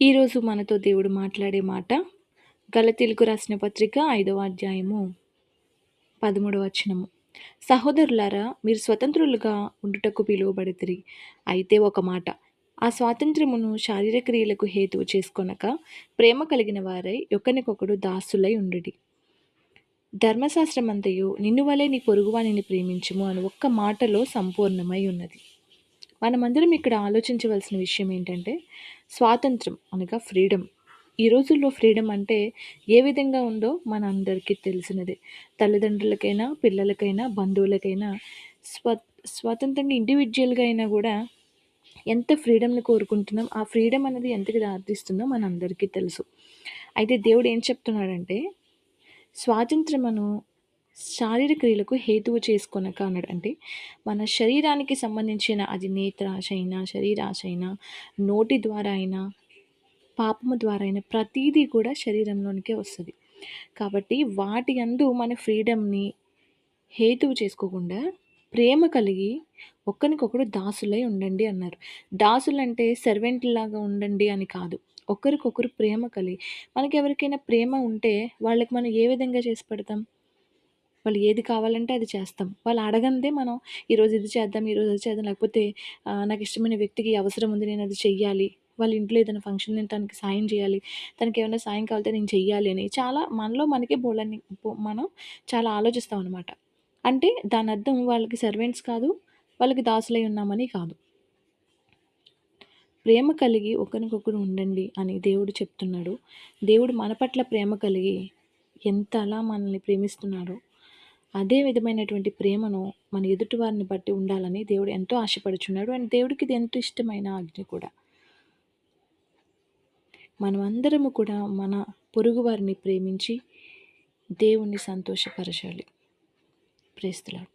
ఈరోజు మనతో దేవుడు మాట్లాడే మాట గలతీలకు రాసిన పత్రిక 5వ అధ్యాయము 13వ వచనము. సహోదరులారా, మీరు స్వతంత్రులుగా ఉండుటకు పిలువబడితిరి. అయితే ఒక మాట, ఆ స్వాతంత్ర్యమును శారీరక క్రియలకు హేతువు చేసుకొనక ప్రేమ కలిగిన వారై ఒకనికొకడు దాసులై ఉండుడి. ధర్మశాస్త్రమంతయు నిన్ను వలె నీ పొరుగువానిని ప్రేమించుము అని ఒక్క మాటలో సంపూర్ణమై ఉన్నది. మనమందరం ఇక్కడ ఆలోచించవలసిన విషయం ఏంటంటే, స్వాతంత్రం అనగా ఫ్రీడమ్. ఈ రోజుల్లో ఫ్రీడమ్ అంటే ఏ విధంగా ఉందో మనందరికీ తెలిసినదే. తల్లిదండ్రులకైనా, పిల్లలకైనా, బంధువులకైనా స్వ స్వతంత్రంగా ఇండివిడ్యువల్‌గా అయినా గూడా ఎంత ఫ్రీడమ్‌ని కోరుకుంటున్నాం, ఆ ఫ్రీడమ్ అనేది ఎంతకి దారితీస్తుందో మనందరికీ తెలుసు. అయితే దేవుడు ఏం చెప్తున్నాడంటే, స్వాతంత్రమును శారీరక క్రియలకు హేతువు చేసుకొనక అన్నాడు. అంటే మన శరీరానికి సంబంధించిన అది నేత్రాశ అయినా, శరీరాశ అయినా, నోటి ద్వారా అయినా, పాపము ద్వారా అయినా ప్రతీదీ కూడా శరీరంలోనికే వస్తది. కాబట్టి వాటి యందు మన ఫ్రీడమ్‌ని హేతువు చేసుకోకుండా ప్రేమ కలిగి ఒకనికొకడు దాసులై ఉండండి అన్నారు. దాసులంటే సర్వెంట్‌లాగా ఉండండి అని కాదు. ఒకరికొకరు ప్రేమ కలిగి మనకెవరికైనా ప్రేమ ఉంటే వాళ్ళకి మనం ఏ విధంగా చేసి పెడతాం? వాళ్ళు ఏది కావాలంటే అది చేస్తాం. వాళ్ళు అడగందే మనం ఈరోజు ఇది చేద్దాం, ఈరోజు అది చేద్దాం, లేకపోతే నాకిష్టమైన వ్యక్తికి ఈ అవసరం ఉంది, నేనది చెయ్యాలి. వాళ్ళ ఇంట్లో ఏదైనా ఫంక్షన్ నేను తనకి సాయం చేయాలి. తనకేమైనా సాయం కావాలితే నేను చెయ్యాలి అని చాలా మనలో మనకే బోలెడన్ని మనం చాలా ఆలోచిస్తామనమాట. అంటే దానర్థం వాళ్ళకి సర్వెంట్స్ కాదు, వాళ్ళకి దాసులై ఉన్నామని కాదు. ప్రేమ కలిగి ఒకరికొకరు ఉండండి అని దేవుడు చెప్తున్నాడు. దేవుడు మన పట్ల ప్రేమ కలిగి ఎంతలా మనల్ని ప్రేమిస్తున్నాడో, అదే విధమైనటువంటి ప్రేమను మన ఎదుటి వారిని బట్టి ఉండాలని దేవుడు ఎంతో ఆశపడుచున్నాడు. అండ్ దేవుడికి ఇది ఎంతో ఇష్టమైన ఆజ్ఞ కూడా. మనమందరము కూడా మన పొరుగు వారిని ప్రేమించి దేవుణ్ణి సంతోషపరచాలి. Praise the lord.